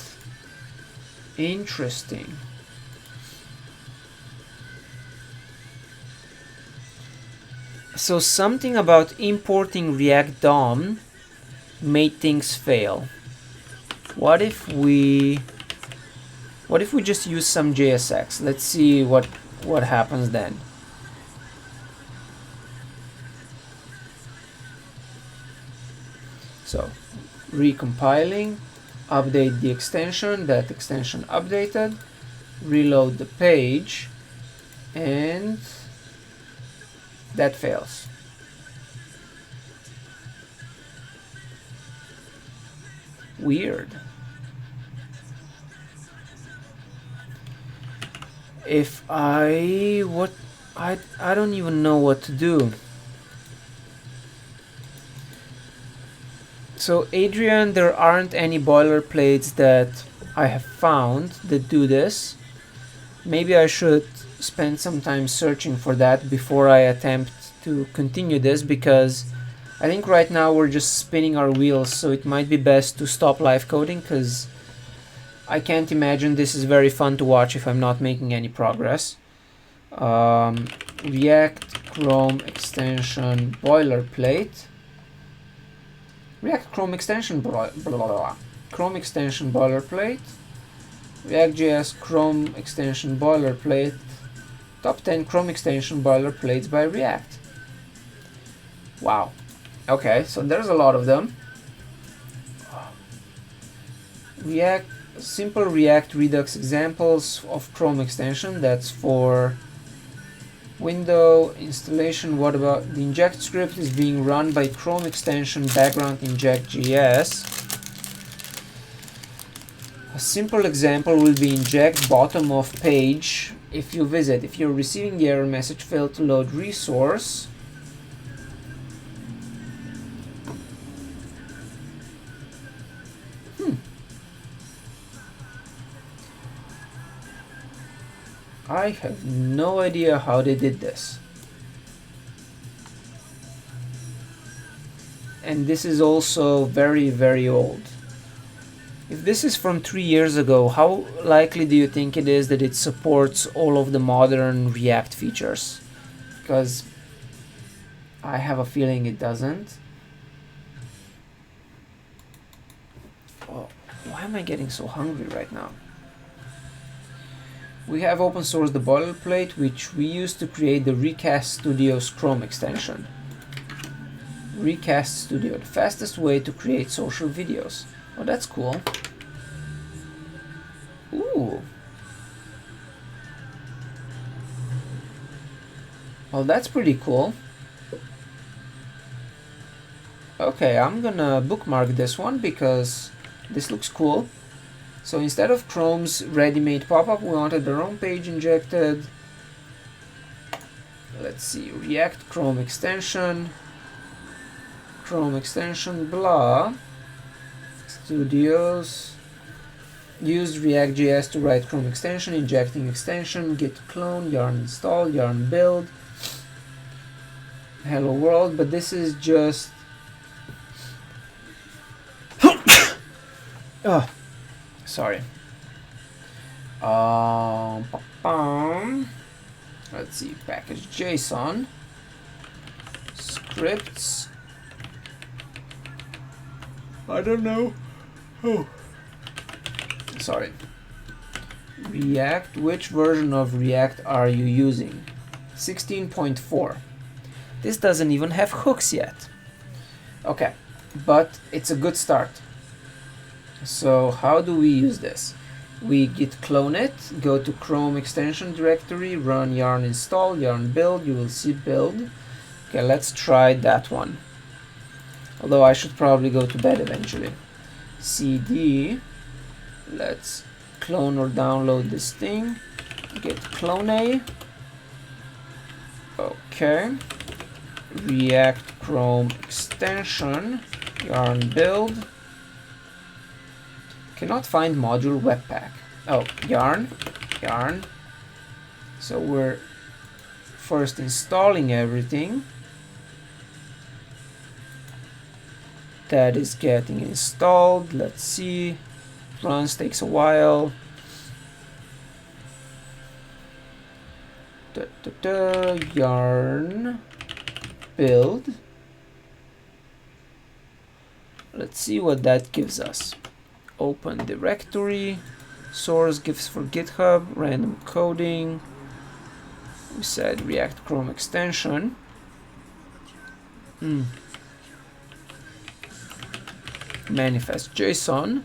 Interesting. So something about importing React DOM made things fail. What if we just use some JSX? Let's see what happens then. So recompiling, update the extension, that extension updated, reload the page, and that fails. Weird. If I don't even know what to do. So Adrian, there aren't any boilerplates that I have found that do this. Maybe I should spend some time searching for that before I attempt to continue this, because I think right now we're just spinning our wheels, so it might be best to stop live coding, because I can't imagine this is very fun to watch if I'm not making any progress. React Chrome extension boilerplate. React Chrome extension Chrome extension boilerplate. React.js Chrome extension boilerplate. Top 10 Chrome extension boilerplates by React. Wow. Okay, so there's a lot of them. Simple React Redux examples of Chrome extension. That's for window installation. What about the inject script is being run by Chrome extension background inject.js. A simple example will be inject bottom of page. If you're receiving the error message failed to load resource, I have no idea how they did this. And this is also very, very old. If this is from 3 years ago, how likely do you think it is that it supports all of the modern React features? Because I have a feeling it doesn't. Oh, Why am I getting so hungry right now? We have open sourced the boilerplate, which we use to create the Recast Studio's Chrome extension. Recast Studio, the fastest way to create social videos. Oh, that's cool. Ooh. Well, that's pretty cool. Okay, I'm gonna bookmark this one because this looks cool. So instead of Chrome's ready-made pop-up, we wanted their own page injected. Let's see, React Chrome extension, blah, Studios, used React.js to write Chrome extension, injecting extension, git clone, yarn install, yarn build, hello world, but this is just... oh, sorry. Let's see, package JSON, scripts. I don't know. Oh, sorry. React. Which version of React are you using? 16.4. This doesn't even have hooks yet. Okay, but it's a good start. So how do we use this? We git clone it, go to Chrome extension directory, run yarn install, yarn build, you will see build. Okay, let's try that one. Although I should probably go to bed eventually. cd, let's clone or download this thing, git clone a. Okay, React Chrome extension, yarn build. Cannot find module webpack. Oh, yarn. So we're first installing everything. That is getting installed. Let's see. Runs, takes a while. Yarn build. Let's see what that gives us. Open directory, source gifs for GitHub, random coding. We said React Chrome extension. Manifest JSON.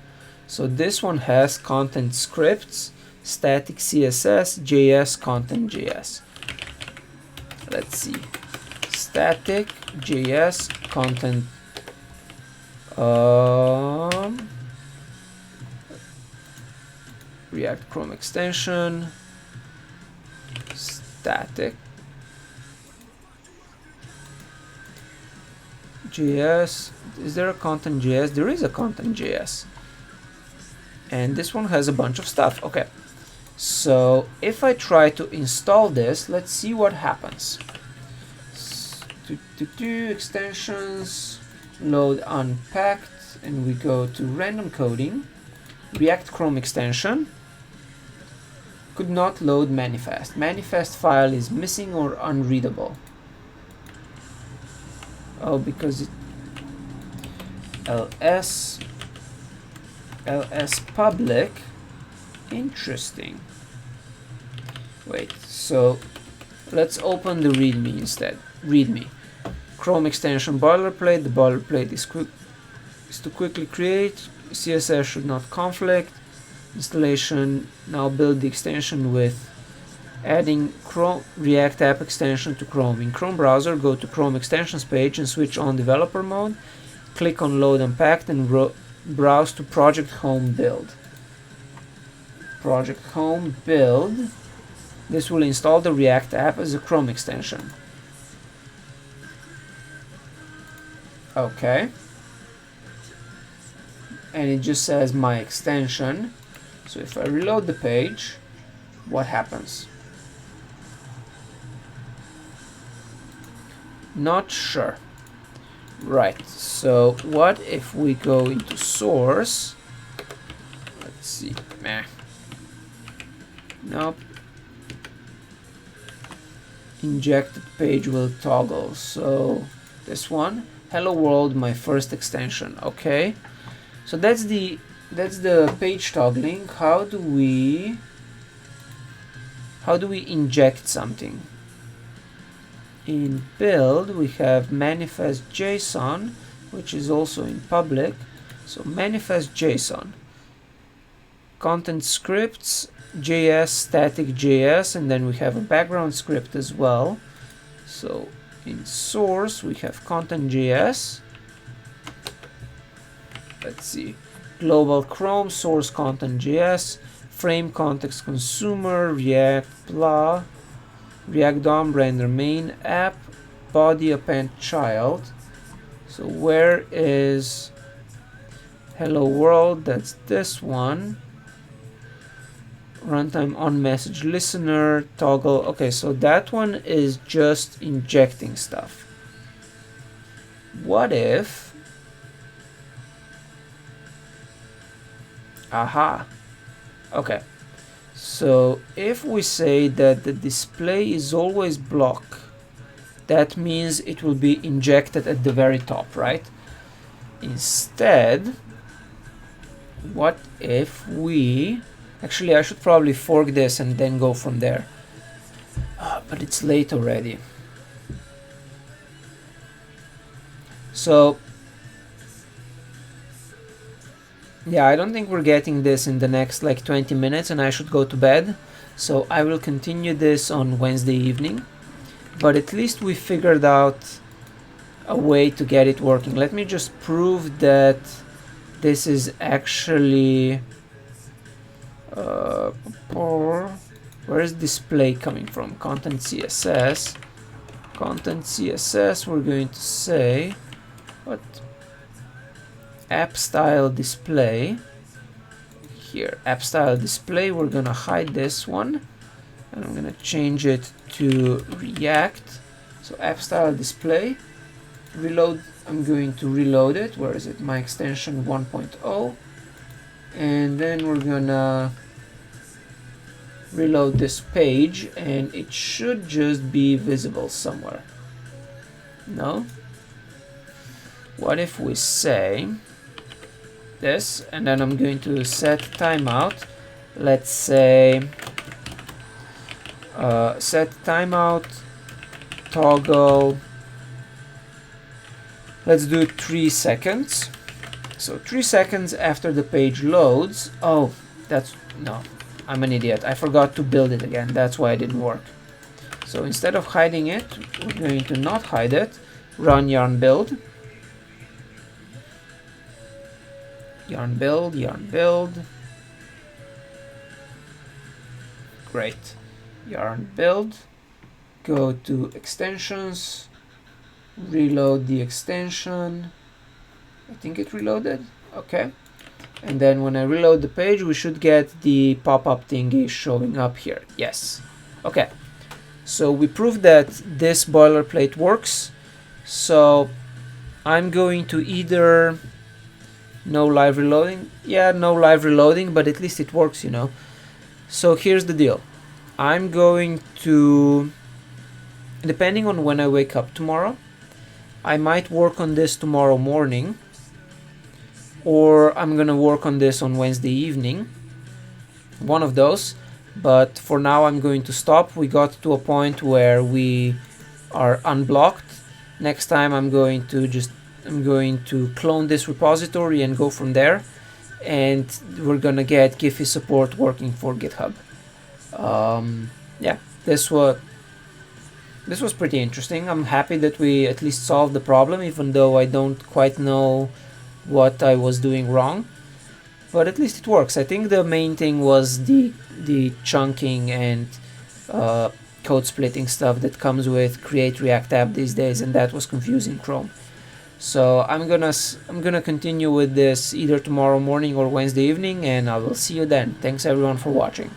So this one has content scripts, static CSS, JS, content JS. Let's see. Static JS content. React Chrome extension, static JS. Is there a content JS? There is a content JS, and this one has a bunch of stuff. Okay, so if I try to install this, let's see what happens. Extensions, load unpacked, and we go to random coding, React Chrome extension. Could not load manifest. Manifest file is missing or unreadable. Oh, because it ls public. Interesting. Wait, so let's open the readme instead. Readme. Chrome extension boilerplate. The boilerplate is to quickly create. CSS should not conflict. Installation. Now build the extension with adding Chrome React app extension to Chrome. In Chrome browser, go to Chrome extensions page and switch on developer mode. Click on load unpacked and browse to project home build. Project home build. This will install the React app as a Chrome extension. Okay. And it just says my extension. So if I reload the page, what happens? Not sure. Right, so what if we go into source? Let's see. Meh. Nope. Injected page will toggle. So this one. Hello world, my first extension. Okay. So that's the that's the page toggling. How do we inject something? In build we have manifest JSON, which is also in public. So manifest JSON, content scripts, JS, static JS, and then we have a background script as well. So in source we have content JS. Let's see, global Chrome, source content JS, frame context consumer, React blah, React DOM, render main app, body append child. So where is hello world? That's this one. Runtime on message listener, toggle. Okay, so that one is just injecting stuff. What if, aha, okay, so if we say that the display is always block, that means it will be injected at the very top, right? Instead, what if we, actually I should probably fork this and then go from there, but it's late already. So yeah, I don't think we're getting this in the next like 20 minutes and I should go to bed. So I will continue this on Wednesday evening. But at least we figured out a way to get it working. Let me just prove that this is actually... where is display coming from? Content CSS. Content CSS, we're going to say... what? App style display. Here, app style display, we're gonna hide this one and I'm gonna change it to React. So app style display, reload, I'm going to reload it. Where is it? My extension 1.0, and then we're gonna reload this page and it should just be visible somewhere. No? What if we say this, and then I'm going to set timeout. Let's say set timeout toggle, let's do 3 seconds. So 3 seconds after the page loads. Oh, that's, no, I'm an idiot, I forgot to build it again, that's why it didn't work. So instead of hiding it, we're going to not hide it, run yarn build. Yarn build, yarn build. Great. Yarn build. Go to extensions. Reload the extension. I think it reloaded. Okay. And then when I reload the page, we should get the pop-up thingy showing up here. Yes. Okay. So we proved that this boilerplate works. So I'm going to either... no live reloading. Yeah, no live reloading, but at least it works, you know. So here's the deal. I'm going to, depending on when I wake up tomorrow, I might work on this tomorrow morning, or I'm gonna work on this on Wednesday evening. One of those. But for now I'm going to stop. We got to a point where we are unblocked. Next time I'm going to clone this repository and go from there, and we're gonna get Giphy support working for GitHub. Yeah, this was pretty interesting. I'm happy that we at least solved the problem, even though I don't quite know what I was doing wrong, but at least it works. I think the main thing was the chunking and code splitting stuff that comes with Create React App these days, and that was confusing Chrome. So I'm gonna continue with this either tomorrow morning or Wednesday evening, and I will see you then. Thanks everyone for watching.